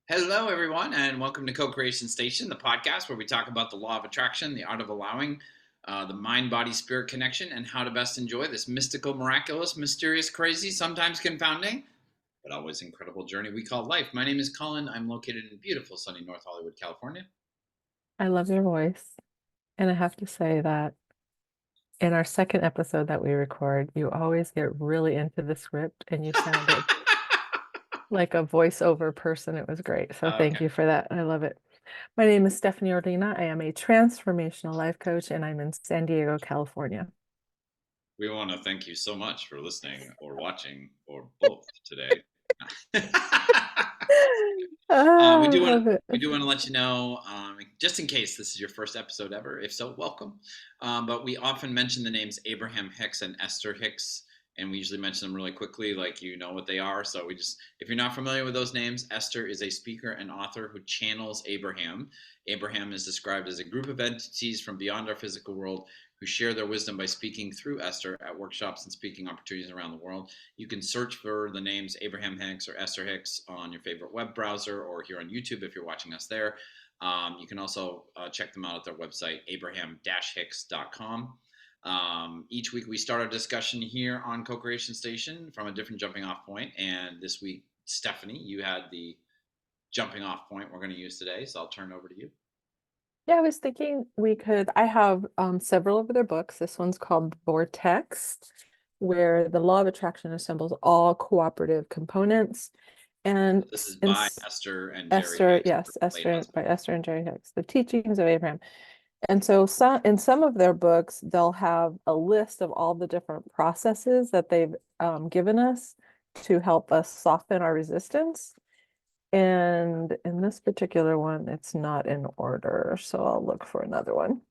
Hello, everyone, and welcome to Co-Creation Station, the podcast where we talk about the law of attraction, the art of allowing, the mind-body-spirit connection, and how to best enjoy this mystical, miraculous, mysterious, crazy, sometimes confounding, but always incredible journey we call life. My name is Collin. I'm located in beautiful, sunny North Hollywood, California. I love your voice. And I have to say that in our second episode that we record, you always get really into the script and you sounded like a voiceover person. It was great. So thank Okay. you for that. I love it. My name is Stephanie Orlina. I am a transformational life coach and I'm in San Diego, California. We want to thank you so much for listening or watching or both today. Ah, we I do want love it. we do want to let you know, just in case this is your first episode ever. If so, welcome. But we often mention the names Abraham-Hicks and Esther Hicks, and we usually mention them really quickly, like you know what they are. So if you're not familiar with those names, Esther is a speaker and author who channels Abraham. Abraham is described as a group of entities from beyond our physical world who share their wisdom by speaking through Esther at workshops and speaking opportunities around the world. You can search for the names Abraham Hicks or Esther Hicks on your favorite web browser or here on YouTube if you're watching us there. You can also check them out at their website, abraham-hicks.com. Each week we start our discussion here on Co-Creation Station from a different jumping off point. And this week, Stephanie, you had the jumping off point we're going to use today. So I'll turn it over to you. Yeah, I was thinking I have several of their books. This one's called Vortex, where the law of attraction assembles all cooperative components. And This is in by Esther and Jerry Esther, Hicks, her yes, late Esther by husband. Esther and Jerry Hicks, The Teachings of Abraham. And so in some of their books, they'll have a list of all the different processes that they've given us to help us soften our resistance. And in this particular one, it's not in order, so I'll look for another one.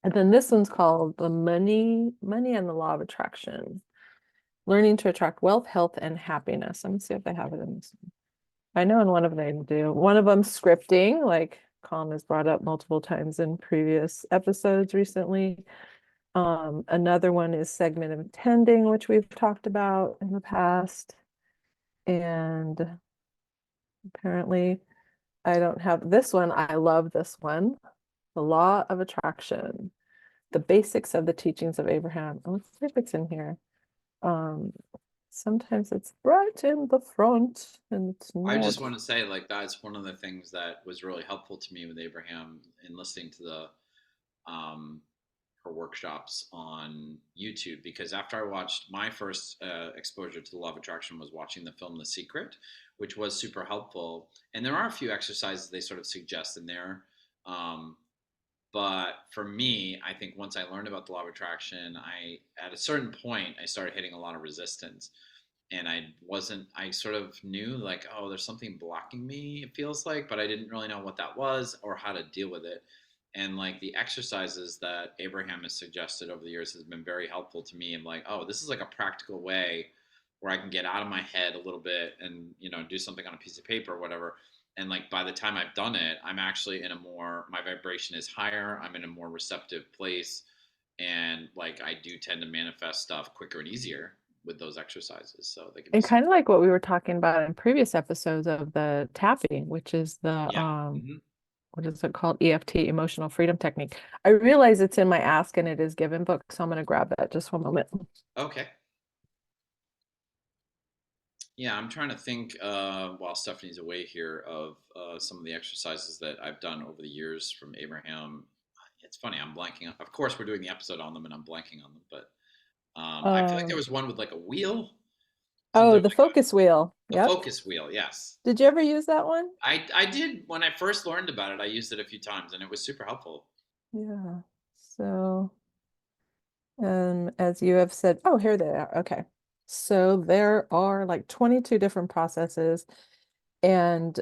And then this one's called The Money and the Law of Attraction. Learning to attract wealth, health, and happiness. Let me see if they have it in this one. I know in one of them they do. One of them scripting, like Collin has brought up multiple times in previous episodes recently. Another one is segment of attending, which we've talked about in the past. And apparently I don't have this one. I love this one. The Law of Attraction, the basics of the teachings of Abraham. Let's see if it's in here. Um, Sometimes it's right in the front and it's I not. just want to say, like, that's one of the things that was really helpful to me with Abraham in listening to um, her workshops on YouTube. Because after I watched my first exposure to the law of attraction was watching the film The Secret, which was super helpful. And there are a few exercises they sort of suggest in there. Um, but for me, I think once I learned about the law of attraction, I at a certain point I started hitting a lot of resistance and I sort of knew like, oh, there's something blocking me, it feels like, but I didn't really know what that was or how to deal with it. And like the exercises that Abraham has suggested over the years has been very helpful to me. I'm like, oh, this is like a practical way where I can get out of my head a little bit and, do something on a piece of paper or whatever. And like by the time I've done it, I'm actually my vibration is higher, I'm in a more receptive place. And like I do tend to manifest stuff quicker and easier with those exercises. So they can be And kind super. of like what we were talking about in previous episodes of the tapping, which is the Yeah. Hmm. what is it called? EFT, emotional freedom technique. I realize it's in my Ask and It Is Given book, so I'm going to grab that just one moment. Okay. Yeah, I'm trying to think while Stephanie's away here of some of the exercises that I've done over the years from Abraham. It's funny, I'm blanking. Of course, we're doing the episode on them, and I'm blanking on them. But I feel like there Um, was one with like a wheel. Isn't oh, there the like focus wheel. a Yep. focus wheel? Yes. Did you ever use that one? I did when I first learned about it. I used it a few times, and it was super helpful. Yeah. So, as you have said, oh, here they are. Okay. So there are like 22 different processes, and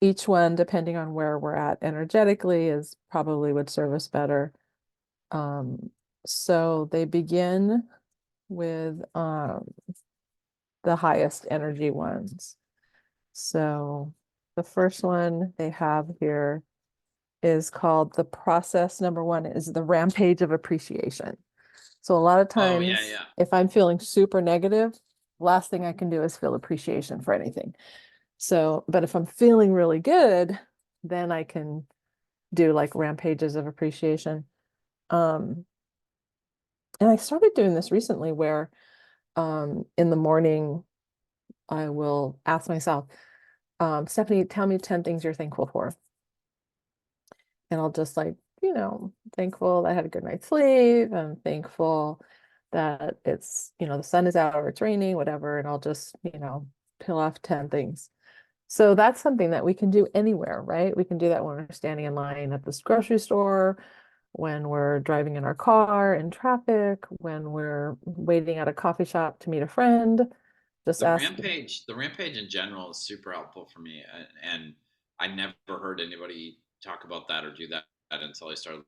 each one, depending on where we're at energetically, is probably would serve us better. Um, so they begin with the highest energy ones. So the first one they have here is called the process. Number one is the rampage of appreciation. So a lot of Oh yeah, times, yeah. if I'm feeling super negative, last thing I can do is feel appreciation for anything. So, but if I'm feeling really good, then I can do like rampages of appreciation. Um, and I started doing this recently where in the morning I will ask myself, Stephanie, tell me 10 things you're thankful for. And I'll just like, thankful that I had a good night's sleep. I'm thankful that it's, the sun is out or it's raining, whatever. And I'll just, peel off 10 things. So that's something that we can do anywhere, right? We can do that when we're standing in line at this grocery store, when we're driving in our car in traffic, when we're waiting at a coffee shop to meet a friend. Just ask. The rampage in general is super helpful for me, and I never heard anybody talk about that or do that until I started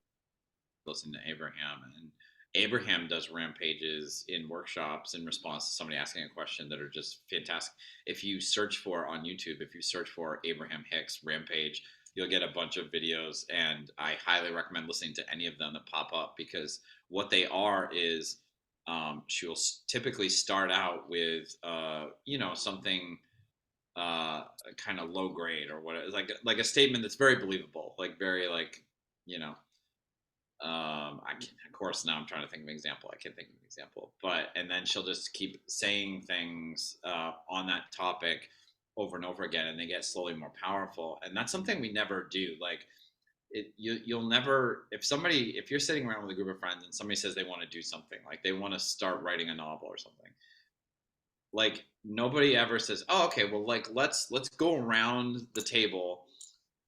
listening to Abraham. And Abraham does rampages in workshops in response to somebody asking a question that are just fantastic. If you search for on YouTube, if you search for Abraham-Hicks rampage, you'll get a bunch of videos, and I highly recommend listening to any of them that pop up, because what they are is she'll typically start out with something kind of low grade or what, like a statement that's very believable, like very like you know I can, of course, now I'm trying to think of an example. I can't think of an example, but and then she'll just keep saying things on that topic over and over again, and they get slowly more powerful. And that's something we never do. Like you'll never, if you're sitting around with a group of friends and somebody says they want to do something, like they want to start writing a novel or something, like nobody ever says, "Oh, okay, well, like let's go around the table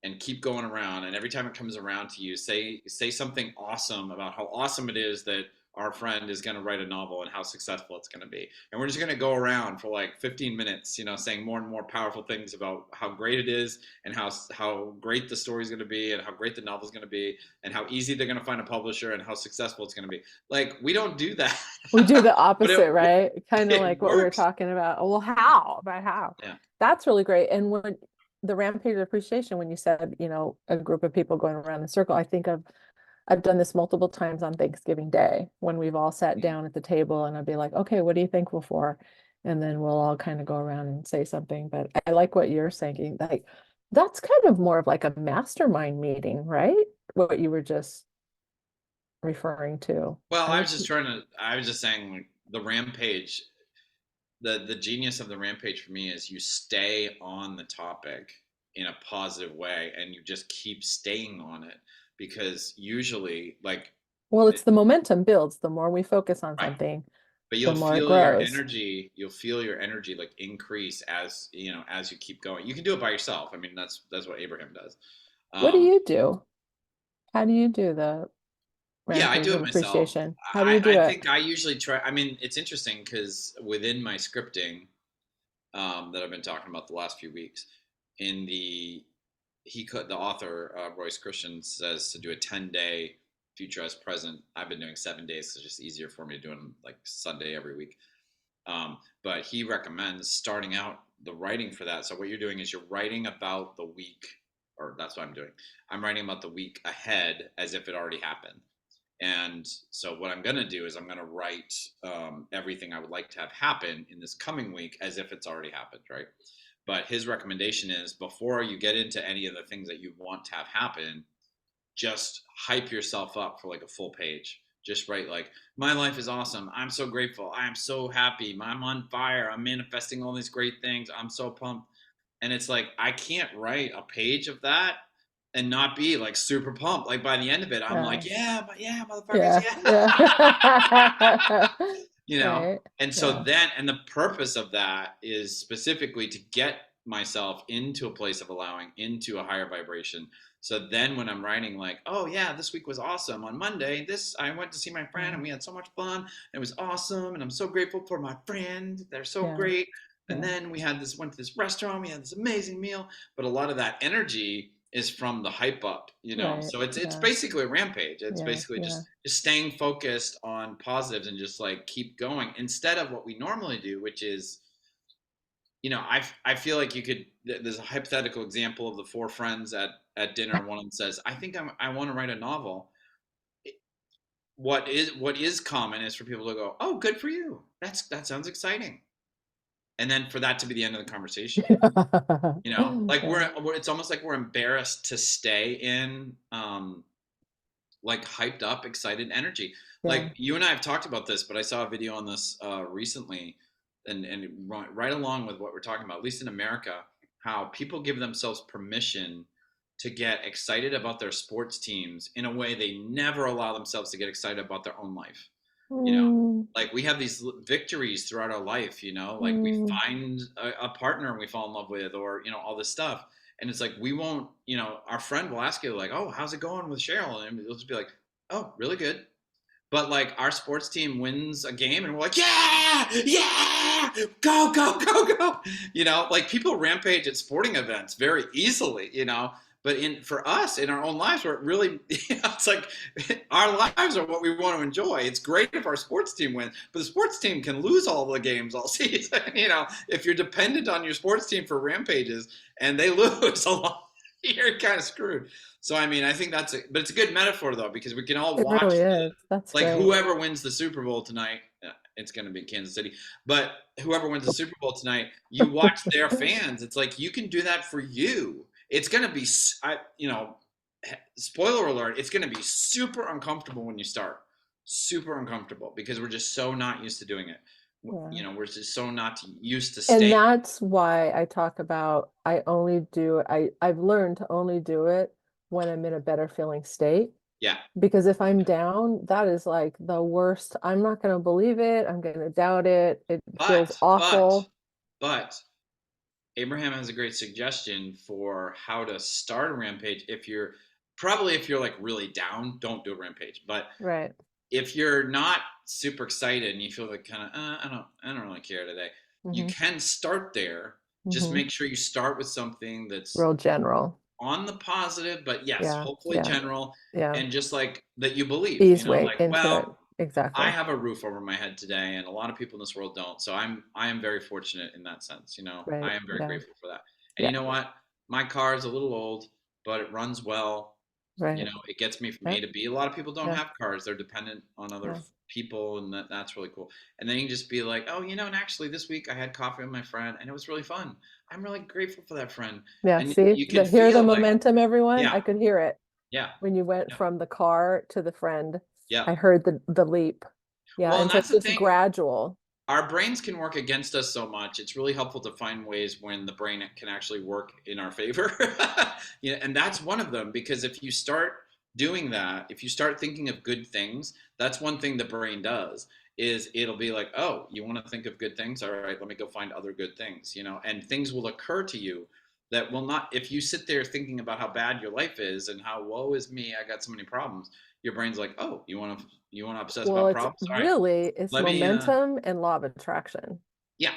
and keep going around, and every time it comes around to you, say something awesome about how awesome it is that our friend is going to write a novel and how successful it's going to be." And we're just going to go around for like 15 minutes, saying more and more powerful things about how great it is, and how great the story is going to be, and how great the novel is going to be, and how easy they're going to find a publisher, and how successful it's going to be. Like we don't do that. We do the But opposite, right? Kind of it like what we were works. talking about. Well, how? About how? Yeah. That's really great. And when the rampage of appreciation, when you said, a group of people going around in a circle, I've done this multiple times on Thanksgiving Day when we've all sat Mm. down at the table and I'd be like, okay, what are you thankful for? And then we'll all kind of go around and say something. But I like what you're saying. Like that's kind of more of like a mastermind meeting, right? What you were just referring to. Well, I like, I was just saying, like, the rampage, the genius of the rampage for me is you stay on the topic in a positive way, and you just keep staying on it, because usually, like, well, it's the momentum builds. The more we focus on right, something, but the more it grows. you'll feel your energy like increase as as you keep going. You can do it by yourself. I mean, that's what Abraham does. What do um you do? How do you do the yeah, I rampage do of it myself. appreciation? How do you do I it? think I usually try. I mean, it's interesting because within my scripting, that I've been talking about the last few weeks. In the author, Royce Christian, says to do a 10-day future as present. I've been doing 7 days, so it's just easier for me to do them like Sunday every week. But he recommends starting out the writing for that. So what you're doing is you're writing about the week, or that's what I'm doing. I'm writing about the week ahead as if it already happened. And so what I'm going to do is I'm going to write everything I would like to have happen in this coming week as if it's already happened, right? But his recommendation is, before you get into any of the things that you want to have happen, just hype yourself up for like a full page. Just write like, my life is awesome. I'm so grateful. I'm so happy. I'm on fire. I'm manifesting all these great things. I'm so pumped. And it's like, I can't write a page of that and not be like super pumped. Like by the end of it, I'm Uh, like, yeah, but yeah, motherfuckers, yeah, yeah. yeah. you know? Right. And so Yeah. then, and the purpose of that is specifically to get myself into a place of allowing, into a higher vibration. So then when I'm writing like, oh yeah, this week was awesome. On Monday, I went to see my friend Yeah. and we had so much fun. It was awesome. And I'm so grateful for my friend. They're so Yeah. great. And Yeah. then went to this restaurant, we had this amazing meal. But a lot of that energy is from the hype up. Right. So it's Yeah. basically a rampage. It's Yeah. basically Yeah. just staying focused on positives and just like keep going, instead of what we normally do, which is, I feel like there's a hypothetical example of the four friends at dinner. One of them says, I think I want to write a novel. What is common is for people to go, oh, good for you. That sounds exciting. and then for that to be the end of the conversation. You know, like Yeah. it's almost like we're embarrassed to stay in like hyped up, excited energy. Yeah. Like you and I have talked about this, but I saw a video on this recently, and right along with what we're talking about, at least in America, how people give themselves permission to get excited about their sports teams in a way they never allow themselves to get excited about their own life. You know, Mm, like we have these victories throughout our life. You know, like we mm, find a partner we fall in love with, or you know, all this stuff. And it's like we won't, you know, our friend will ask you like, "Oh, how's it going with Cheryl?" And it'll just be like, "Oh, really good." But like our sports team wins a game, and we're like, "Yeah, yeah, go, go, go, go!" You know, like people rampage at sporting events very easily. You know, but in for us in our own lives, where it really, you know, it's like our lives are what we want to enjoy. It's great if our sports team wins, but the sports team can lose all the games all season. You know, if you're dependent on your sports team for rampages and they lose a lot, you're kind of screwed. So I mean, I think but it's a good metaphor though because we can all it watch really is. That's like great. whoever wins the Super Bowl tonight. It's going to be Kansas City, but whoever wins the Super Bowl tonight, you watch their fans. It's like you can do that for you. It's going to be, you know, spoiler alert. It's going to be super uncomfortable when you start. Super uncomfortable because we're just so not used to doing it. Yeah. You know, we're just so not used to And staying. that's why I talk about I've learned to only do it when I'm in a better feeling state. Yeah, Because if I'm down, that is like the worst. I'm not going to believe it. I'm going to doubt it. It feels but but awful. but Abraham has a great suggestion for how to start a rampage. If you're like really down, don't do a rampage. But Right. if you're not super excited and you feel like kind of I don't really care today, you Hmm. can start there. Just Hmm. make sure you start with something that's Real general. on the positive, but yes, Yeah. hopefully Yeah. general, Yeah. and just like that you believe. You Ease know, way like into it. well, I Exactly. have a roof over my head today, and a lot of people in this world don't. So I am very fortunate in that sense. You know, I Right. am very Yeah. grateful for that. And you Yeah. know what? My car is a little old, but it runs well. You Right. know, it gets me from A Yep. to B. A lot of people don't Yeah. have cars; they're dependent on other Yeah. people, and that's really cool. And then you can just be like, oh, you know, and actually this week I had coffee with my friend, and it was really fun. I'm really grateful for that friend, Yeah. and See, you can hear the feel like, momentum, everyone. yeah, I could hear it yeah, when you went yeah, from the car to the friend. yeah. I heard the leap. Yeah. Well, And and so that's it's the just thing. gradual. Our brains can work against us so much. It's really helpful to find ways when the brain can actually work in our favor. Yeah, and that's one of them because if you start doing that, if you start thinking of good things, that's one thing the brain does is it'll be like, "Oh, you want to think of good things? All right, let me go find other good things," you know, and things will occur to you that will not if you sit there thinking about how bad your life is and how woe is me, I got so many problems. Your brain's like, "Oh, you want to obsess Well, about problems? All right, it's let me momentum and law of attraction. yeah,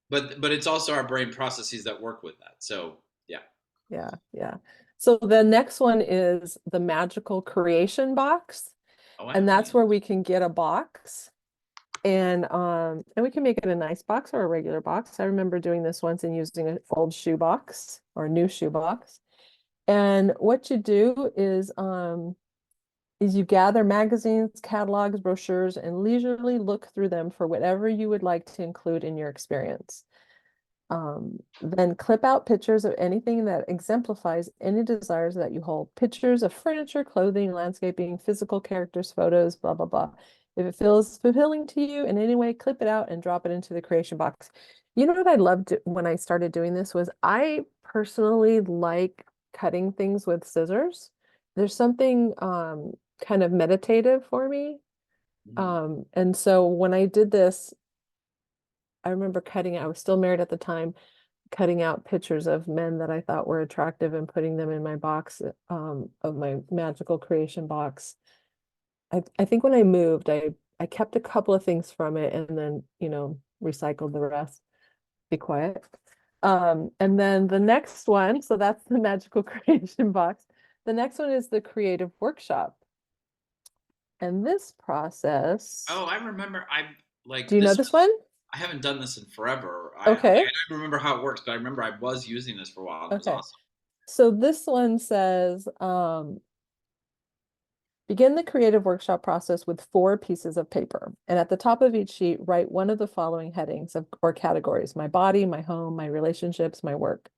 but it's also our brain processes that work with that. So yeah. Yeah, yeah. So the next one is the magical creation box. Oh, I And haven't that's used where this. we can get a box and we can make it a nice box or a regular box. I remember doing this once and using an old shoe box or a new shoe box. And what you do is you gather magazines, catalogs, brochures, and leisurely look through them for whatever you would like to include in your experience. Then clip out pictures of anything that exemplifies any desires that you hold. Pictures of furniture, clothing, landscaping, physical characters, photos, blah, blah, blah. If it feels fulfilling to you in any way, clip it out and drop it into the creation box. You know what I loved when I started doing this was I personally like cutting things with scissors. There's something kind of meditative for me. Mm. And so when I did this, I remember I was still married at the time, cutting out pictures of men that I thought were attractive and putting them in my box of my magical creation box. I think when I moved, I kept a couple of things from it and then, recycled the rest. Be quiet. And then the next one, so that's the magical creation box. The next one is the creative workshop. And this process, Oh, I remember. I do like you know this this was. one? I haven't done this in forever. I Okay. don't remember how it works, but I remember I was using this for a while, and it was Okay. awesome. So this one says, Begin the creative workshop process with 4 pieces of paper. And at the top of each sheet, write one of the following headings or categories: my body, my home, my relationships, my work.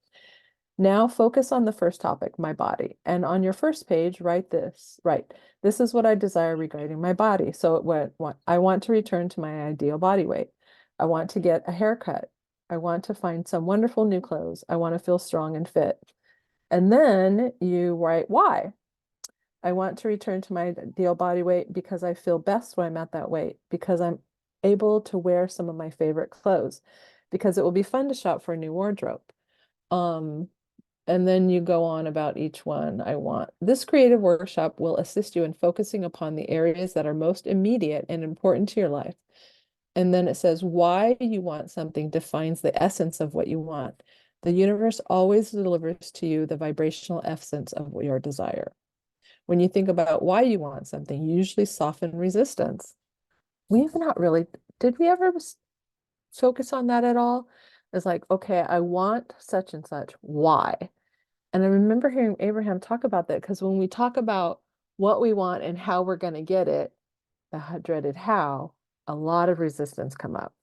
Now focus on the first topic, my body. And on your first page, write this. Right. This is what I desire regarding my body. So I want to return to my ideal body weight. I want to get a haircut. I want to find some wonderful new clothes. I want to feel strong and fit. And then you write why. I want to return to my ideal body weight because I feel best when I'm at that weight, because I'm able to wear some of my favorite clothes, because it will be fun to shop for a new wardrobe. Um, and then you go on about each one. I want this creative workshop will assist you in focusing upon the areas that are most immediate and important to your life. And then it says why you want something defines the essence of what you want. The universe always delivers to you the vibrational essence of your desire. When you think about why you want something, you usually soften resistance. We've not really, did we ever focus on that at all? It's like, okay, I want such and such. Why? And I remember hearing Abraham talk about that, because when we talk about what we want and how we're going to get it, the dreaded how, a lot of resistance come up.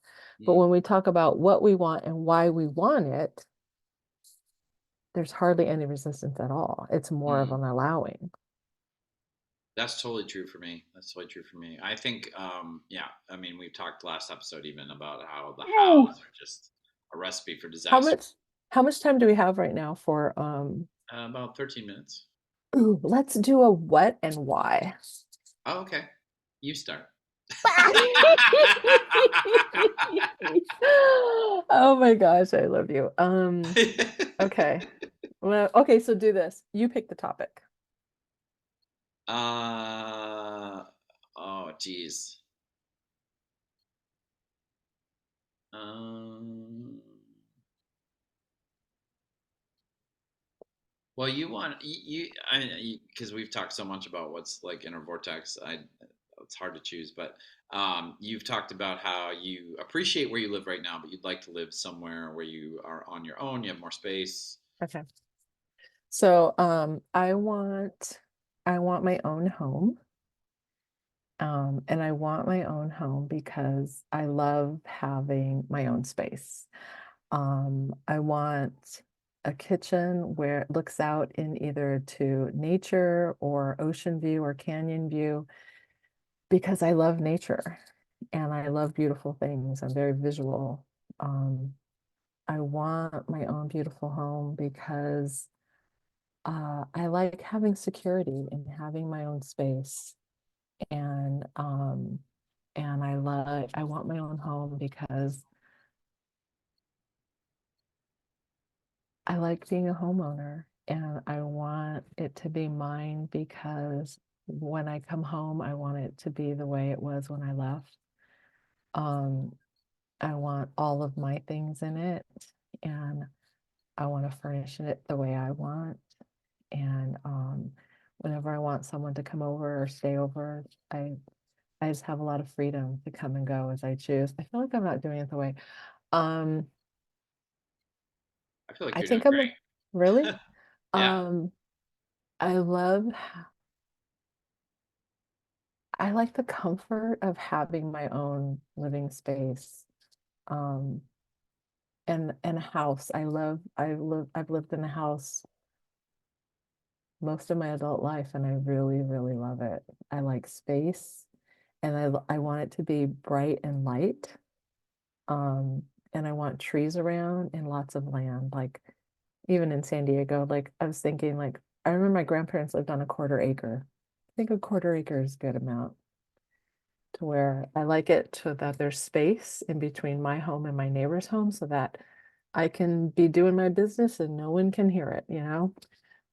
But when we talk about what we want and why we want it, there's hardly any resistance at all. It's more of Mm. an allowing. That's totally true for me. That's totally true for me. I think, yeah, I mean, we've talked last episode even about how the Oh, hows are just a recipe for how disaster. much how much time do we have right now for About 13 minutes. ooh, let's do a what and why. Oh, okay. You start. Oh my gosh, I love you. Okay. Well, okay, so do this. You pick the topic. uh, oh, geez. Um, well, you want I mean, because we've talked so much about what's like inner vortex. It's hard to choose, but you've talked about how you appreciate where you live right now, but you'd like to live somewhere where you are on your own. You have more space. Okay. So I want my own home. And I want my own home because I love having my own space. I want a kitchen where it looks out in either to nature or ocean view or canyon view, because I love nature and I love beautiful things. I'm very visual. Um, I want my own beautiful home because I like having security and having my own space. And I want my own home because I like being a homeowner, and I want it to be mine because when I come home, I want it to be the way it was when I left. Um, I want all of my things in it, and I want to furnish it the way I want. And whenever I want someone to come over or stay over, I just have a lot of freedom to come and go as I choose. I feel like I'm not doing it the way. Um, I feel like I you're doing think I'm really. great. Yeah. Um, I love. I like the comfort of having my own living space. Um, and a house. I've lived in a house most of my adult life, and I really, really love it. I like space, and I want it to be bright and light. Um, and I want trees around and lots of land. Like even in San Diego, like I was thinking, like I remember my grandparents lived on a quarter acre. I think a quarter acre is a good amount, to where I like it so that there's space in between my home and my neighbor's home so that I can be doing my business and no one can hear it, you know?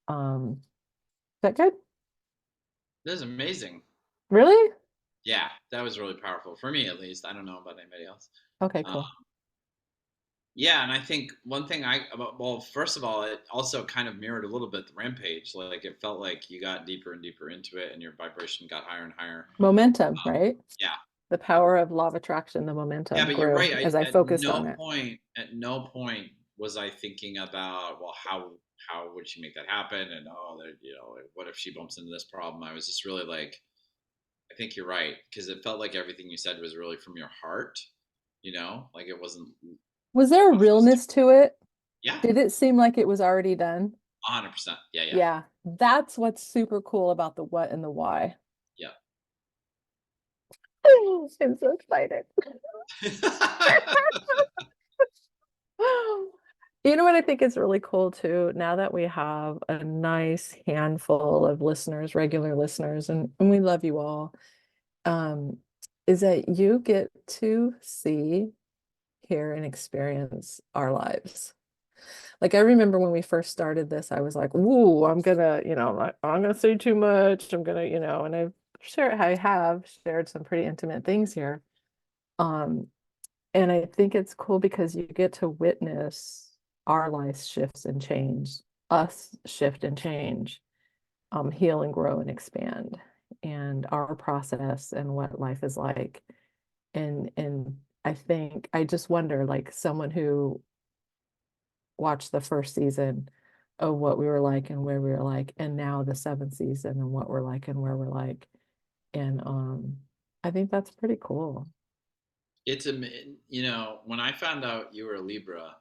Is that good? This is amazing. Really? Yeah, that was really powerful for me, at least. I don't know about anybody else. Okay, Um, cool. yeah, and I think one thing well, first of all, it also kind of mirrored a little bit the rampage. Like it felt like you got deeper and deeper into it, and your vibration got higher and higher. Momentum, right? Yeah, The power of law of attraction, the yeah, momentum but you're grew right. as I At focused on no it. point, at no point was I thinking about, well, how would she make that happen? And what if she bumps into this problem? I was just really like, I think you're right, because it felt like everything you said was really from your heart, like it wasn't Was there a processed. realness to it? Yeah, Did it seem like it was already done? 100%. Yeah, yeah, Yeah, that's what's super cool about the what and the why. yeah. I'm so excited. You know what I think is really cool too, now that we have a nice handful of listeners, regular listeners, and we love you all, um, is that you get to see, hear, and experience our lives. Like I remember when we first started this, I was like, "Ooh, I'm gonna, I'm gonna say too much. I'm gonna, and I have shared some pretty intimate things here. Um, and I think it's cool because you get to witness our life shifts and change, us shift and change, heal and grow and expand, and our process and what life is like. And I think I just wonder, like someone who watched the first season of what we were like and where we were like, and now the seventh season and what we're like and where we're like. And I think that's pretty cool. It's a, when I found out you were a Libra,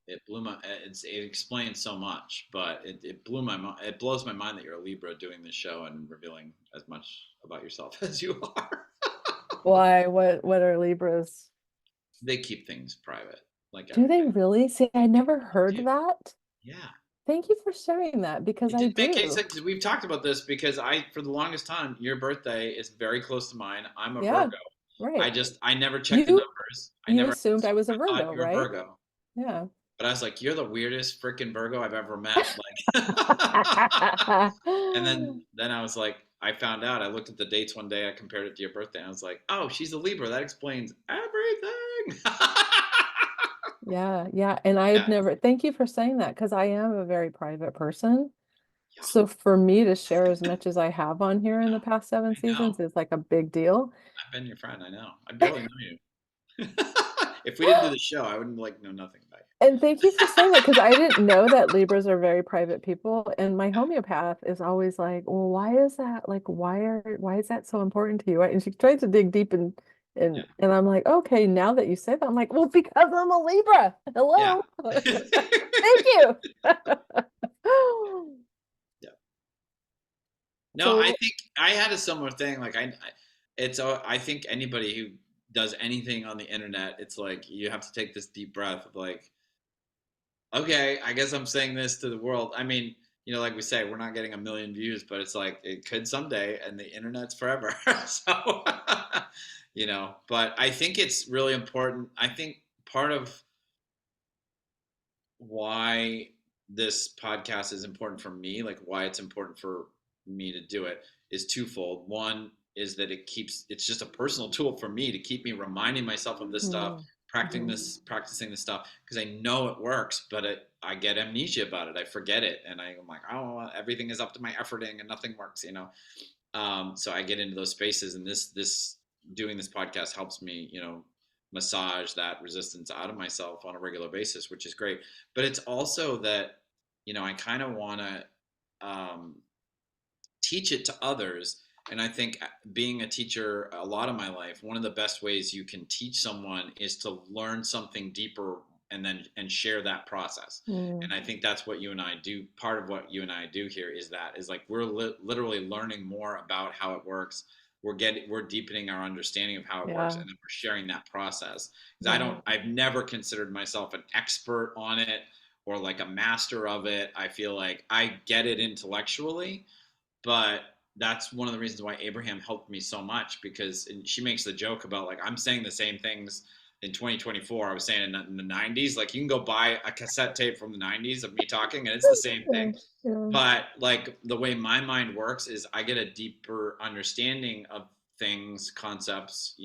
it blew my. It explains so much, but it blew my mind. It blows my mind that you're a Libra doing this show and revealing as much about yourself as you are. Why? What are Libras? They keep things private, like Do they everything. really? See, I never They heard do. that. Yeah. Thank you for sharing that because It I didn't make any do. sense because we've talked about this because for the longest time, your birthday is very close to mine. I'm a Yeah, Virgo. right. I never checked the You numbers. I you never assumed I was a I thought Virgo, you're a right? Virgo. Yeah. But I was like, you're the weirdest freaking Virgo I've ever met. Like, and then I was like, I found out. I looked at the dates one day. I compared it to your birthday. And I was like, oh, she's a Libra. That explains everything. Yeah, yeah. And I had Yeah, never, thank you for saying that because I am a very private person. yeah, So for me to share as much as I have on here in the past seven I know. seasons is like a big deal. I've been your friend. I know. I barely know you. If we didn't do the show, I wouldn't like know nothing about And thank you for saying that because I didn't know that Libras are very private people. And my homeopath is always like, well, why is that? Like, why is that so important to you? Right? And she tries to dig deep and you. and I'm like, okay, now that you say that, I'm like, well, because I'm a Libra. Yeah. Hello. Yeah. Thank you. Yeah. No, I So think I had a similar thing. Like I think anybody who does anything on the internet, it's like you have to take this deep breath of like, okay, I guess I'm saying this to the world. I mean, like we say, we're not getting a million views, but it's like it could someday, and the internet's forever. So, but I think it's really important. I think part of why this podcast is important for me, like why it's important for me to do it, is twofold. One is that it's just a personal tool for me to keep me reminding myself of this stuff, mm, mhm. practicing this stuff because I know it works, but I get amnesia about it. I forget it, and I'm like, oh, everything is up to my efforting, and nothing works. So I get into those spaces, and this doing this podcast helps me, massage that resistance out of myself on a regular basis, which is great. But it's also that, I kind of want to teach it to others. And I think being a teacher a lot of my life, one of the best ways you can teach someone is to learn something deeper and share that process. Mm, And I think that's what you and I do. Part of what you and I do here is like we're literally learning more about how it works. We're deepening our understanding of how it works, yeah, and then we're sharing that process. Because yeah. I've never considered myself an expert on it or like a master of it. I feel like I get it intellectually, but that's one of the reasons why Abraham helped me so much, because she makes the joke about like I'm saying the same things in 2024 I was saying in the 90s. Like you can go buy a cassette tape from the 90s of me talking and it's the same Yeah, thing. yeah. But like the way my mind works is I get a deeper understanding of things, concepts,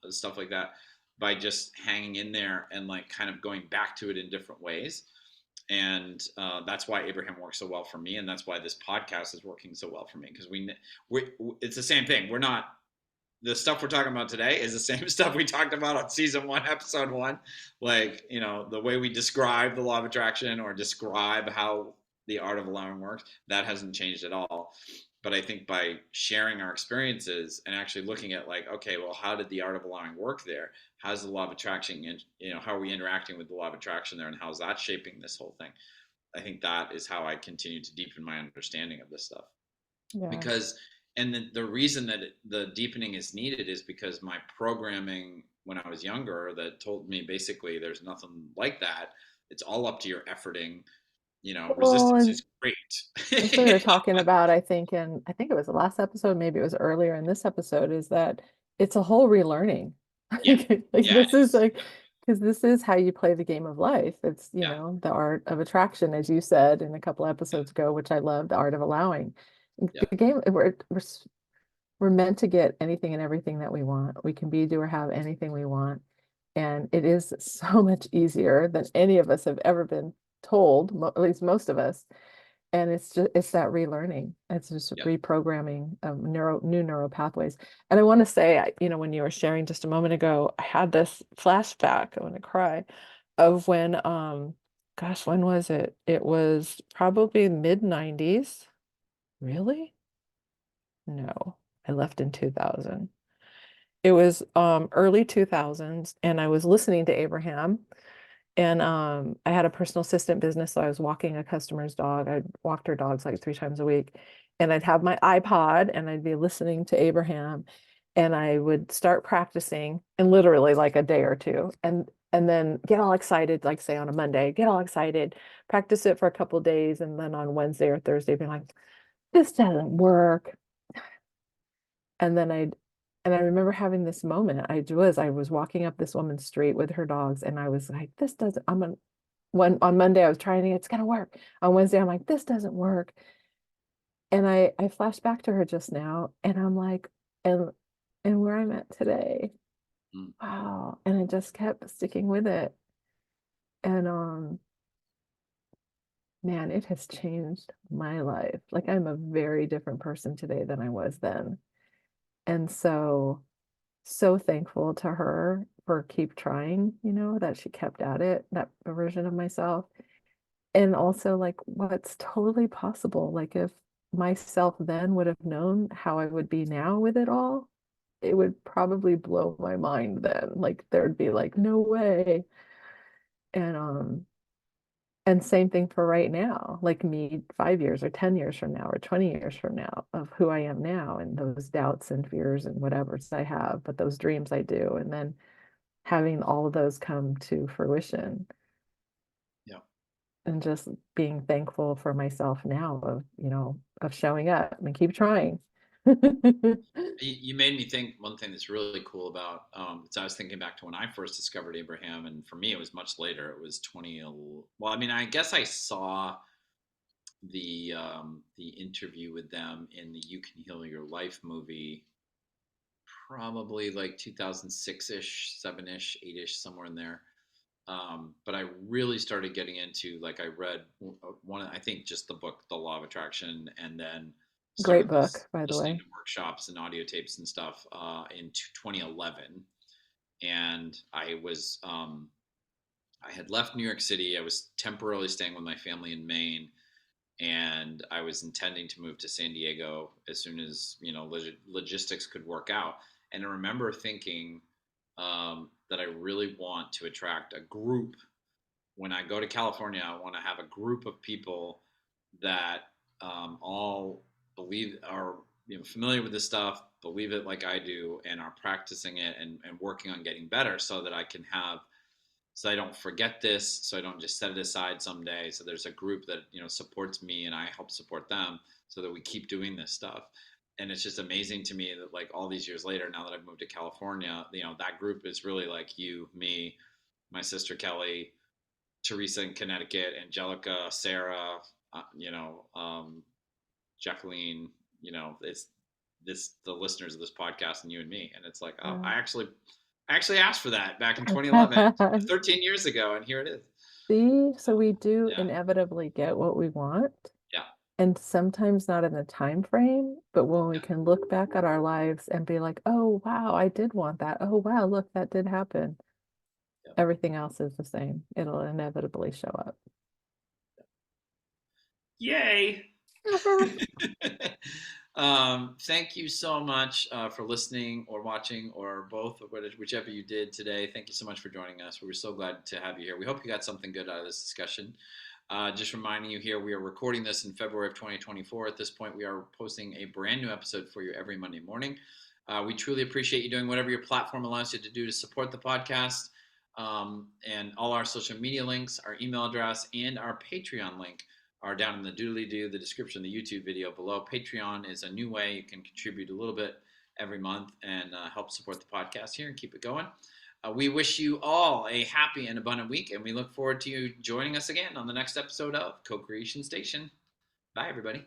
stuff like that, by just hanging in there and like kind of going back to it in different ways. And that's why Abraham works so well for me, and that's why this podcast is working so well for me, because we it's the same thing. We're not the stuff we're talking about today is the same stuff we talked about on season 1, episode 1. Like, the way we describe the law of attraction or describe how the art of allowing works, that hasn't changed at all. But I think by sharing our experiences and actually looking at, like, okay, well, how did the art of allowing work there? How's the law of attraction, and how are we interacting with the law of attraction there, and how's that shaping this whole thing? I think that is how I continue to deepen my understanding of this stuff. Yeah. Because, and the reason that the deepening is needed is because my programming when I was younger that told me basically there's nothing like that. It's all up to your efforting. Well, Resistance and is great. that's what we were talking about, I think, and I think it was the last episode, maybe it was earlier in this episode, is that it's a whole relearning. Yeah, Like yeah, it this is is. like, because this is how you play the game of life. It's, Yeah, the art of attraction, as you said in a couple episodes ago, which I love, the art of allowing. yeah, The game, we're meant to get anything and everything that we want. We can be, do, or have anything we want. And it is so much easier than any of us have ever been told, at least most of us. And it's that relearning. It's just yeah, reprogramming of new neural pathways. And I want to say, when you were sharing just a moment ago, I had this flashback, I want to cry, of when, gosh, when was it? It was probably mid-90s. Really? No, I left in 2000. It was early 2000s, and I was listening to Abraham, and I had a personal assistant business, so I was walking a customer's dog. I'd walked her dogs like 3 times a week, and I'd have my iPod and I'd be listening to Abraham, and I would start practicing in literally like a day or two, and then get all excited, like say on a Monday, get all excited, practice it for a couple of days, and then on Wednesday or Thursday, be like, this doesn't work. And then I remember having this moment. I was walking up this woman's street with her dogs, and I was like, this doesn't, on Monday I was trying it's gonna work. On Wednesday, I'm like, this doesn't work. And I flashed back to her just now, and I'm like, and where I'm at today. mm, Wow. And I just kept sticking with it. And man, it has changed my life. Like I'm a very different person today than I was then. And so thankful to her for keep trying, that she kept at it, that version of myself. And also like what's totally possible. Like if myself then would have known how I would be now with it all, it would probably blow my mind then. Like there'd be like, no way. And same thing for right now, like me 5 years or 10 years from now or 20 years from now of who I am now and those doubts and fears and whatever I have, but those dreams I do. And then having all of those come to fruition yeah. and just being thankful for myself now of showing up and keep trying. You made me think one thing that's really cool about. So I was thinking back to when I first discovered Abraham, and for me, it was much later. It was 20. Well, I mean, I guess I saw the interview with them in the "You Can Heal Your Life" movie, probably like 2006-ish, 7-ish, 8-ish, somewhere in there. But I really started getting into, like, I read one, I think just the book, The Law of Attraction, and then Great started book, by the listening way. to workshops and audio tapes and stuff in 2011. And I had left New York City. I was temporarily staying with my family in Maine, and I was intending to move to San Diego as soon as logistics could work out. And I remember thinking that I really want to attract a group. When I go to California, I want to have a group of people that all believe are familiar with this stuff, believe it like I do, and are practicing it and working on getting better, so that I can have so I don't forget this, so I don't just set it aside someday. So there's a group that supports me, and I help support them, so that we keep doing this stuff. And it's just amazing to me that, like, all these years later, now that I've moved to California, that group is really like you, me, my sister Kelly, Teresa in Connecticut, Angelica, Sarah, Jacqueline. It's the listeners of this podcast and you and me, and it's like, oh, I actually asked for that back in 2011, Yeah. 13 years ago, and here it is. See, so we do Yeah, inevitably get what we want. yeah, and sometimes not in the time frame, but when we Yeah. can look back at our lives and be like, oh wow, I did want that. Oh wow, look, that did happen. Yeah. Everything else is the same. It'll inevitably show up. Yay. Thank you so much for listening or watching or both, or whichever you did today. Thank you so much for joining us. We were so glad to have you here. We hope you got something good out of this discussion. Just reminding you here, we are recording this in February of 2024. At this point, we are posting a brand new episode for you every Monday morning. We truly appreciate you doing whatever your platform allows you to do to support the podcast. And all our social media links, our email address, and our Patreon link are down in the doodly-doo, the description of the YouTube video below. Patreon is a new way you can contribute a little bit every month and help support the podcast here and keep it going. We wish you all a happy and abundant week, and we look forward to you joining us again on the next episode of Co-Creation Station. Bye, everybody.